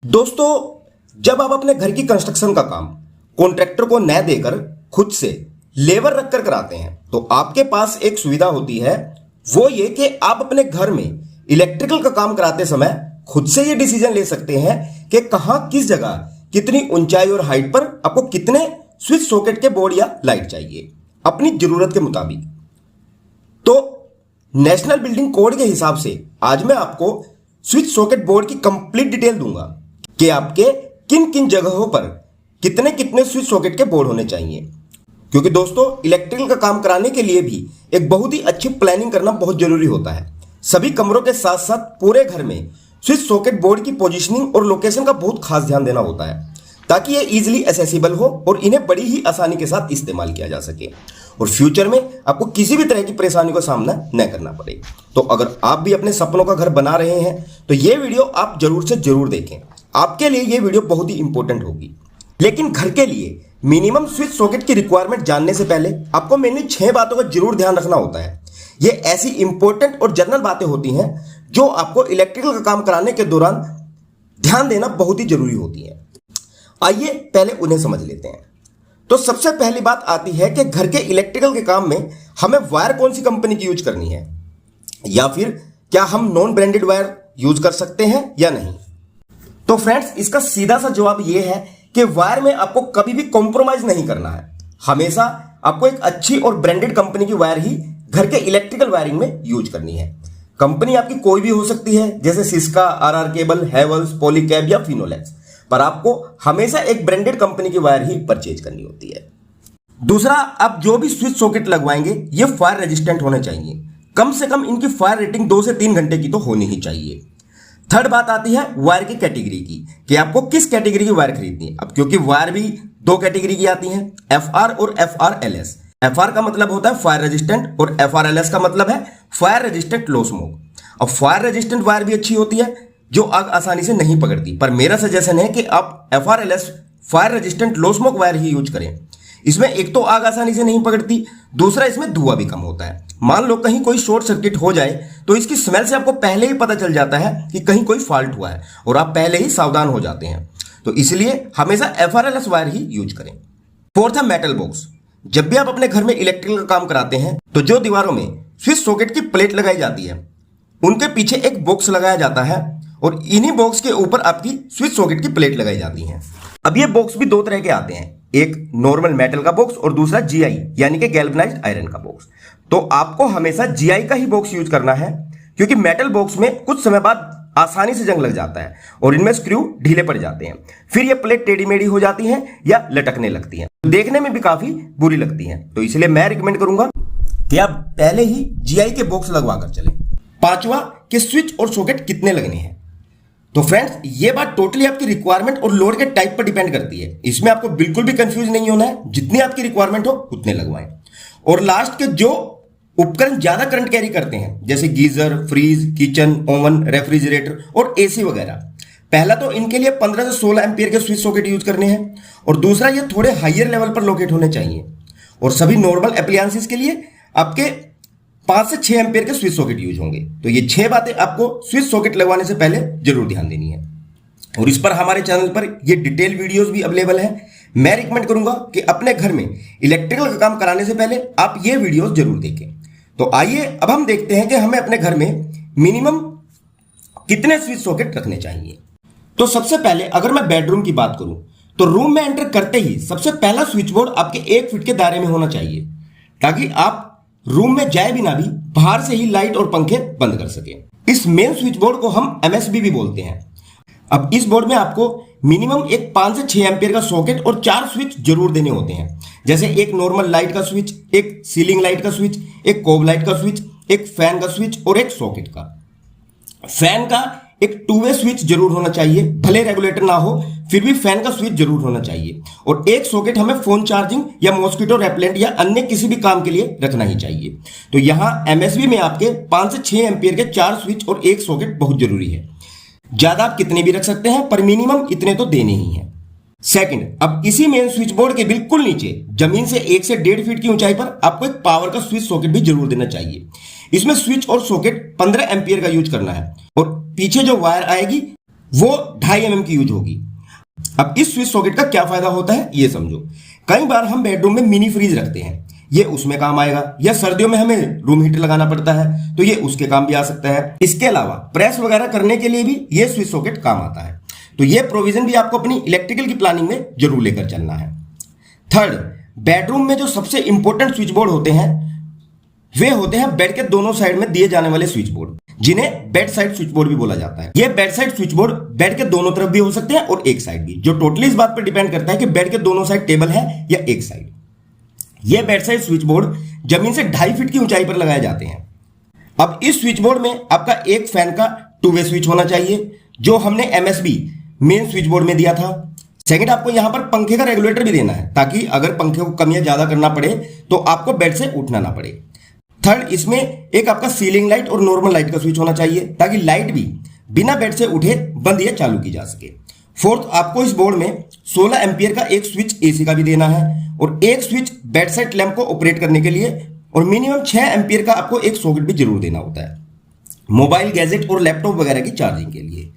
दोस्तों, जब आप अपने घर की कंस्ट्रक्शन का काम कॉन्ट्रैक्टर को न देकर खुद से लेबर रखकर कराते हैं तो आपके पास एक सुविधा होती है। वो ये कि आप अपने घर में इलेक्ट्रिकल का काम कराते समय खुद से ये डिसीजन ले सकते हैं कि कहां किस जगह कितनी ऊंचाई और हाइट पर आपको कितने स्विच सॉकेट के बोर्ड या लाइट चाहिए अपनी जरूरत के मुताबिक। तो नेशनल बिल्डिंग कोड के हिसाब से आज मैं आपको स्विच सॉकेट बोर्ड की कंप्लीट डिटेल दूंगा कि आपके किन किन जगहों पर कितने कितने स्विच सॉकेट के बोर्ड होने चाहिए। क्योंकि दोस्तों, इलेक्ट्रिकल का काम कराने के लिए भी एक बहुत ही अच्छी प्लानिंग करना बहुत जरूरी होता है। सभी कमरों के साथ साथ पूरे घर में स्विच सॉकेट बोर्ड की पोजीशनिंग और लोकेशन का बहुत खास ध्यान देना होता है ताकि ये इजीली एसेसिबल हो और इन्हें बड़ी ही आसानी के साथ इस्तेमाल किया जा सके और फ्यूचर में आपको किसी भी तरह की परेशानी का सामना न करना पड़े। तो अगर आप भी अपने सपनों का घर बना रहे हैं तो ये वीडियो आप जरूर से जरूर देखें। आपके लिए ये वीडियो बहुत ही इंपॉर्टेंट होगी। लेकिन घर के लिए मिनिमम स्विच सॉकेट की रिक्वायरमेंट जानने से पहले आपको मेनली 6 बातों का जरूर ध्यान रखना होता है। ये ऐसी इंपॉर्टेंट और जनरल बातें होती हैं जो आपको इलेक्ट्रिकल का काम कराने के दौरान ध्यान देना बहुत ही जरूरी होती है। आइए पहले उन्हें समझ लेते हैं। तो सबसे पहली बात आती है कि घर के इलेक्ट्रिकल के काम में हमें वायर कौन सी कंपनी की यूज करनी है, या फिर क्या हम नॉन ब्रांडेड वायर यूज कर सकते हैं या नहीं। तो फ्रेंड्स, इसका सीधा सा जवाब यह है कि वायर में आपको कभी भी कॉम्प्रोमाइज नहीं करना है। हमेशा आपको एक अच्छी और ब्रांडेड कंपनी की वायर ही घर के इलेक्ट्रिकल वायरिंग में यूज करनी है। कंपनी आपकी कोई भी हो सकती है, जैसे Syska, RR cable, Havells, Polycab या फिनोलेक्स, पर आपको हमेशा एक ब्रांडेड कंपनी की वायर ही परचेज करनी होती है। दूसरा, आप जो भी स्विच सॉकेट लगवाएंगे ये फायर रेजिस्टेंट होने चाहिए। कम से कम इनकी फायर रेटिंग 2 से 3 घंटे की तो होनी ही चाहिए। थर्ड बात आती है वायर की कैटेगरी की, कि आपको किस कैटेगरी की वायर खरीदनी है। अब क्योंकि वायर भी 2 कैटेगरी की आती हैं, एफआर और एफआरएलएस। एफआर का मतलब होता है फायर रेजिस्टेंट और एफआरएलएस का मतलब है फायर रेजिस्टेंट लो स्मोक। अब फायर रेजिस्टेंट वायर भी अच्छी होती है जो आग आसानी से नहीं पकड़ती, पर मेरा सजेशन है कि आप एफआरएलएस fire resistant low smoke wire ही यूज करें। इसमें एक तो आग आसानी से नहीं पकड़ती, दूसरा इसमें धुआं भी कम होता है। मान लो कहीं कोई शॉर्ट सर्किट हो जाए तो इसकी स्मेल से आपको पहले ही पता चल जाता है कि कहीं कोई फॉल्ट हुआ है और आप पहले ही सावधान हो जाते हैं। तो इसलिए हमेशा एफआरएलएस वायर ही यूज करें। फोर्थ है मेटल बॉक्स। जब भी आप अपने घर में इलेक्ट्रिकल का काम कराते हैं तो जो दीवारों में स्विच सॉकेट की प्लेट लगाई जाती है उनके पीछे एक बॉक्स लगाया जाता है और इन्हीं बॉक्स के ऊपर आपकी स्विच सॉकेट की प्लेट लगाई जाती है। अब ये बॉक्स भी 2 तरह के आते हैं, एक नॉर्मल मेटल का बॉक्स और दूसरा जीआई यानी कि गैल्वेनाइज्ड आयरन का बॉक्स। तो आपको हमेशा जीआई का ही बॉक्स यूज करना है, क्योंकि मेटल बॉक्स में कुछ समय बाद आसानी से जंग लग जाता है और इनमें स्क्रू ढीले पड़ जाते हैं। फिर ये प्लेट टेढ़ी मेढ़ी हो जाती हैं या लटकने लगती हैं, देखने में भी काफी बुरी लगती हैं। तो इसलिए मैं रिकमेंड करूंगा कि आप पहले ही जीआई के बॉक्स लगवा कर चलें। पांचवा, कि स्विच और सॉकेट कितने लगने हैं। तो फ्रेंड्स, ये बात टोटली आपकी रिक्वायरमेंट और लोड के टाइप पर डिपेंड करती है। इसमें आपको बिल्कुल भी कंफ्यूज नहीं होना है, जितनी आपकी रिक्वायरमेंट हो उतने लगवाएं। और लास्ट के जो उपकरण ज्यादा करंट कैरी करते हैं, जैसे geyser, fridge, kitchen, oven, refrigerator और एसी वगैरह, पहला तो इनके लिए 15 से 16 एम्पियर के स्विच सॉकेट यूज करने हैं और दूसरा ये थोड़े हाइयर लेवल पर लोकेट होने चाहिए। और सभी नॉर्मल एप्लायंसेस के लिए आपके 5 से 6 एम्पियर के स्विच सॉकेट यूज होंगे। तो ये 6 बातें आपको स्विच सॉकेट लगवाने से पहले जरूर ध्यान देनी है। और इस पर हमारे चैनल पर ये डिटेल वीडियोस भी अवेलेबल है। मैं रिकमेंड करूंगा कि अपने घर में इलेक्ट्रिकल का काम कराने से पहले आप ये वीडियोस जरूर देखें। तो आइए अब हम देखते हैं कि हमें अपने घर में मिनिमम कितने स्विच सॉकेट रखने चाहिए। तो सबसे पहले अगर मैं बेडरूम की बात करूं तो रूम में एंटर करते ही सबसे पहला स्विच बोर्ड आपके 1 फीट के दायरे में होना चाहिए, ताकि आप रूम में जाए बिना भी बाहर से ही लाइट और पंखे बंद कर सके। इस मेन स्विच बोर्ड को हम एमएसबी भी बोलते हैं। अब इस बोर्ड में आपको मिनिमम एक 5 से 6 एम्पियर का सॉकेट और 4 स्विच जरूर देने होते हैं, जैसे एक नॉर्मल लाइट का स्विच, एक सीलिंग लाइट का स्विच, एक कोब लाइट का स्विच, एक फैन का स्विच और एक सॉकेट का। फैन का एक 2 वे स्विच जरूर होना चाहिए, भले रेगुलेटर ना हो फिर भी फैन का स्विच जरूर होना चाहिए। और एक सॉकेट हमें फोन चार्जिंग या मॉस्किटो रेपेलेंट या अन्य किसी भी काम के लिए रखना ही चाहिए। तो यहां एमएसबी में आपके 5 से 6 एम्पियर के 4 स्विच और एक सॉकेट बहुत जरूरी है। ज्यादा आप कितने भी रख सकते हैं, पर मिनिमम इतने तो देने ही हैं। सेकंड, अब इसी मेन स्विच बोर्ड के बिल्कुल नीचे जमीन से 1 से 1.5 फीट की ऊंचाई पर आपको एक पावर का स्विच सॉकेट भी जरूर देना चाहिए। इसमें स्विच और सॉकेट 15 एम्पियर का यूज करना है और पीछे जो वायर आएगी वो 2.5 mm की यूज होगी। अब इस स्विच सॉकेट का क्या फायदा होता है ये समझो। कई बार हम बेडरूम में मिनी फ्रीज रखते हैं, ये उसमें काम आएगा, या सर्दियों में हमें रूम हीटर लगाना पड़ता है तो ये उसके काम भी आ सकता है। इसके अलावा प्रेस वगैरह करने के लिए भी ये स्विच सॉकेट काम आता है। तो ये प्रोविजन भी आपको अपनी इलेक्ट्रिकल की प्लानिंग में जरूर लेकर चलना है। थर्ड, बेडरूम में जो सबसे इंपॉर्टेंट स्विच बोर्ड होते हैं वे होते हैं बेड के दोनों साइड में दिए जाने वाले स्विच बोर्ड, जिन्हें बेड साइड स्विच बोर्ड भी बोला जाता है। ये bed side switch board bed के दोनों तरफ भी हो सकते हैं और एक साइड भी, जो टोटली इस बात पर डिपेंड करता है कि बेड के दोनों साइड टेबल है या एक साइड। ये बेड साइड स्विच बोर्ड जमीन से 2.5 फीट की ऊंचाई पर लगाए जाते हैं। अब इस स्विच बोर्ड में आपका एक फैन का 2-वे स्विच होना चाहिए, जो हमने एमएसबी मेन स्विच बोर्ड में दिया था। सेकंड, आपको यहां पर पंखे का रेगुलेटर भी देना है, ताकि अगर पंखे को कम या ज्यादा करना पड़े तो आपको बेड से उठना ना पड़े। थर्ड, इसमें एक आपका सीलिंग लाइट और नॉर्मल लाइट का स्विच होना चाहिए, ताकि लाइट भी बिना बेड से उठे बंद या चालू की जा सके। फोर्थ, आपको इस बोर्ड में 16 एम्पियर का एक स्विच एसी का भी देना है और एक स्विच बेड साइड लैंप को ऑपरेट करने के लिए, और मिनिमम 6 एम्पियर का आपको एक सॉकेट भी जरूर देना होता है मोबाइल, गैजेट और लैपटॉप वगैरह की चार्जिंग के लिए।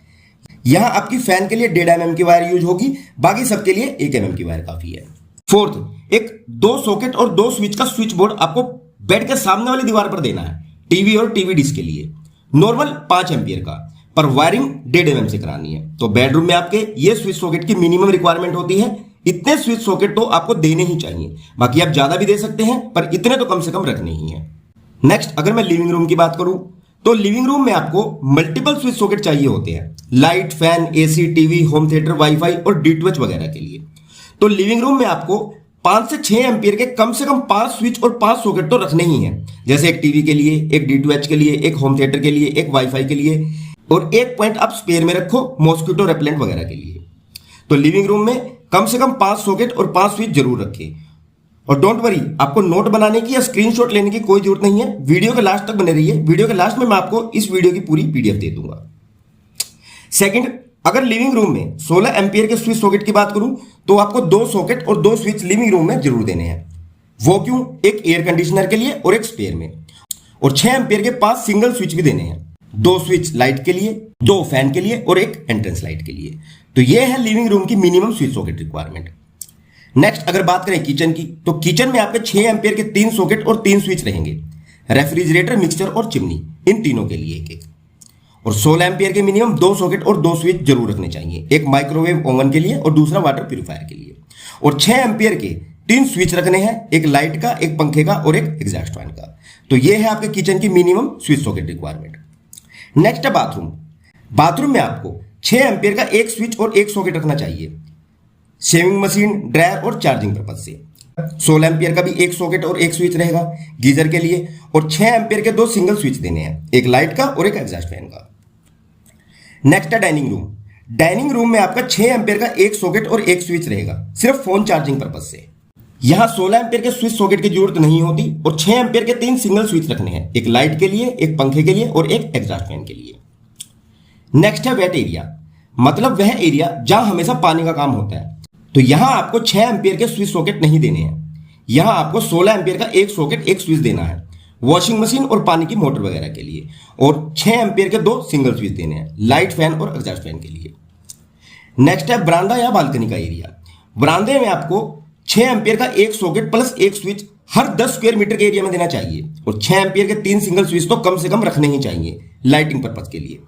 यहां आपकी फैन के लिए 1.5 mm की वायर यूज होगी, बाकी सबके लिए 1 mm की वायर काफी है। फोर्थ, एक 2 सॉकेट और 2 स्विच का स्विच बोर्ड आपको बेड के सामने वाली दीवार पर देना है, टीवी और टीवी डिश के लिए। नॉर्मल 5 एम्पियर का, पर वायरिंग 1.5 mm से करानी है। तो बेडरूम में आपके ये स्विच सॉकेट की मिनिमम रिक्वायरमेंट होती है। इतने स्विच सॉकेट तो आपको देने ही चाहिए, बाकी आप ज्यादा भी दे सकते हैं, पर इतने तो कम से कम रखने ही है। नेक्स्ट, अगर मैं लिविंग रूम की बात करूं तो लिविंग रूम में आपको मल्टीपल स्विच सॉकेट चाहिए होते हैं, light, fan, AC, TV, home theatre, wifi और डीटीएच वगैरह के लिए। तो लिविंग रूम में आपको 5 से 6 एम्पियर के कम से कम 5 स्विच और 5 सॉकेट तो रखने ही हैं, जैसे एक टीवी के लिए, एक डीटीएच के लिए, एक होम थिएटर के लिए, एक वाईफाई के लिए, और एक पॉइंट आप स्पेयर में रखो मॉस्किटो रेपेलेंट वगैरह के लिए। तो लिविंग रूम में कम से कम 5 सॉकेट और 5 स्विच जरूर रखें। और डोंट वरी, आपको नोट बनाने की या स्क्रीनशॉट लेने की कोई जरूरत नहीं है, वीडियो के लास्ट तक बने रहिए। वीडियो के लास्ट में मैं आपको इस वीडियो की पूरी पीडीएफ दे दूंगा। सेकंड, अगर लिविंग रूम में 16 एम्पियर के स्विच सॉकेट की बात करूं तो आपको 2 सॉकेट और 2 स्विच लिविंग रूम में जरूर देने हैं। वो क्यों? एक एयर कंडीशनर के लिए और एक स्पेयर में। और 6 एम्पियर के 5 सिंगल स्विच भी देने हैं, 2 स्विच लाइट के लिए, 2 फैन के लिए और एक एंट्रेंस लाइट के लिए। तो ये है लिविंग रूम की minimum switch socket requirement. Next, अगर बात करें किचन की, तो किचन में आपके 6 एम्पियर के 3 सॉकेट और 3 स्विच रहेंगे, रेफ्रिजरेटर, मिक्सचर और चिमनी, इन तीनों के लिए एक एक। और 16 एम्पियर के मिनिमम 2 सॉकेट और 2 स्विच जरूर रखने चाहिए, एक माइक्रोवेव ओवन के लिए और दूसरा वाटर प्यूरिफायर के लिए। और 6 एम्पियर के 3 स्विच रखने हैं, एक लाइट का, एक पंखे का और एक एग्जॉस्ट फैन का। तो ये है आपके किचन की minimum switch socket requirement. Next है बाथरूम। बाथरूम में आपको 6 एम्पियर का एक स्विच और एक सॉकेट रखना चाहिए, शेविंग मशीन, ड्रायर और चार्जिंग पर्पज से। 16 एम्पियर का भी एक सॉकेट और एक स्विच रहेगा गीजर के लिए, और 6 एम्पियर के 2 सिंगल स्विच देने हैं, एक लाइट का और एक एग्जॉस्ट फैन का। नेक्स्ट है डाइनिंग रूम। डाइनिंग रूम में आपका 6 एम्पियर का एक सॉकेट और एक स्विच रहेगा, सिर्फ फोन चार्जिंग पर्पज से। यहां 16 एम्पियर के स्विच सॉकेट की जरूरत नहीं होती, और 6 एम्पियर के 3 सिंगल स्विच रखने हैं, एक लाइट के लिए, एक पंखे के लिए और एक एग्जॉस्ट फैन के लिए। नेक्स्ट है वेट एरिया, मतलब वह एरिया जहां हमेशा पानी का काम होता है। तो यहां आपको 6 एम्पियर के स्विच सॉकेट नहीं देने हैं, यहां आपको 16 एम्पियर का एक सॉकेट एक स्विच देना है, वॉशिंग मशीन और पानी की मोटर वगैरह के लिए। और 6 एम्पियर के 2 सिंगल स्विच देने हैं, लाइट, फैन और एग्जॉस्ट फैन के लिए। नेक्स्ट है बरामदा या बालकनी का एरिया। बरामदे में आपको 6 एम्पियर का एक सॉकेट प्लस एक स्विच हर 10 स्क्वायर मीटर के एरिया में देना चाहिए, और 6 एम्पियर के 3 सिंगल स्विच तो कम से कम रखने ही चाहिए लाइटिंग पर्पज के लिए।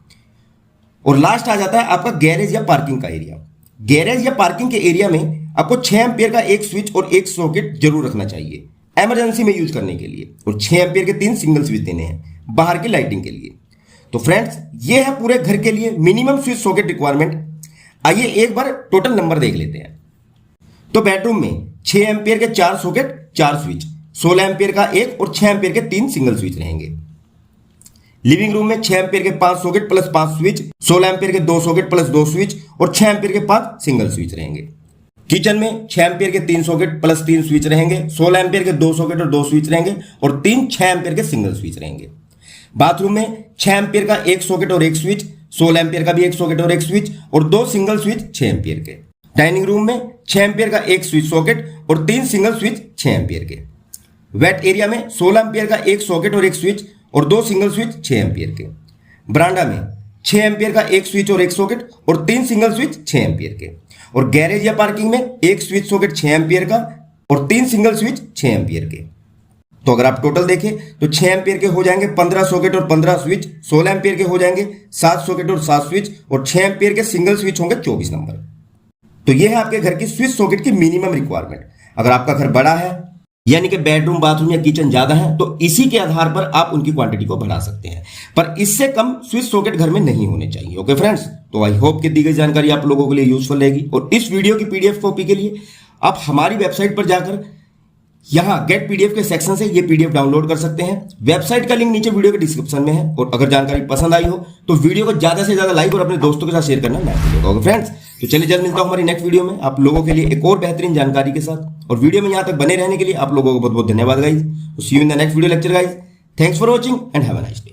और लास्ट आ जाता है आपका गैरेज या पार्किंग का एरिया। गैरेज या पार्किंग के एरिया में आपको 6 एम्पियर का एक स्विच और एक सॉकेट जरूर रखना चाहिए इमरजेंसी में यूज करने के लिए, और 6 एम्पियर के 3 सिंगल स्विच देने हैं बाहर की लाइटिंग के लिए। तो फ्रेंड्स, ये है पूरे घर के लिए मिनिमम स्विच सॉकेट रिक्वायरमेंट। आइए एक बार टोटल नंबर देख लेते हैं। तो बेडरूम में 6 एम्पियर के 4 सॉकेट, 4 स्विच, 16 एम्पियर का एक और 6 एम्पियर के 3 सिंगल स्विच रहेंगे। लिविंग रूम में 6 एम्पियर के 5 सॉकेट प्लस 5 स्विच, 16 एम्पियर के 2 सॉकेट प्लस 2 स्विच और 6 एम्पियर के 5 सिंगल स्विच रहेंगे। किचन में 6 एम्पियर के 3 सॉकेट प्लस 3 स्विच रहेंगे, 16 एम्पियर के 2 सॉकेट और 2 स्विच रहेंगे और 3 6 एम्पियर के सिंगल स्विच रहेंगे। बाथरूम में 6 एम्पियर का एक सॉकेट और एक स्विच, 16 एम्पियर का भी एक सॉकेट और एक स्विच और 2 सिंगल स्विच 6 एम्पियर के। डाइनिंग रूम में 6 एम्पियर का एक स्विच सॉकेट और 3 सिंगल स्विच 6 एम्पियर के। वेट एरिया में 16 एम्पियर का एक सॉकेट और एक स्विच और 2 सिंगल स्विच 6 एम्पियर के। बरामदा में 6 एम्पियर का एक स्विच और एक सॉकेट और 3 सिंगल स्विच 6 एम्पियर के। और गैरेज या पार्किंग में एक स्विच सॉकेट 6 एम्पियर का और 3 सिंगल स्विच 6 एम्पियर के। तो अगर आप टोटल देखें तो 6 एम्पियर के हो जाएंगे 15 सॉकेट और 15 स्विच, 16 एम्पियर के हो जाएंगे 7 सॉकेट और 7 स्विच, और 6 एम्पियर के सिंगल स्विच होंगे 24 नंबर। तो ये है आपके घर की स्विच सॉकेट की मिनिमम रिक्वायरमेंट। अगर आपका घर बड़ा है यानी कि बेडरूम, बाथरूम या किचन ज्यादा है तो इसी के आधार पर आप उनकी क्वांटिटी को बढ़ा सकते हैं, पर इससे कम स्विच सॉकेट घर में नहीं होने चाहिए। ओके फ्रेंड्स, तो आई होप कि दी गई जानकारी आप लोगों के लिए यूजफुल रहेगी। और इस वीडियो की पीडीएफ कॉपी के लिए आप हमारी वेबसाइट पर जाकर यहां गेट पीडीएफ के सेक्शन से ये पीडीएफ डाउनलोड कर सकते हैं। वेबसाइट का लिंक नीचे वीडियो के डिस्क्रिप्शन में है। और अगर जानकारी पसंद आई हो तो वीडियो को ज्यादा से ज्यादा लाइक और अपने दोस्तों के साथ शेयर करना ना भूलिएगा। ओके फ्रेंड्स, तो चलिए जल्द मिलता हूं हमारी नेक्स्ट वीडियो में आप लोगों के लिए एक और बेहतरीन जानकारी के साथ। और वीडियो में यहां तक बने रहने के लिए आप लोगों को बहुत बहुत धन्यवाद guys. See you in the next video lecture guys. Thanks for watching and have a nice day.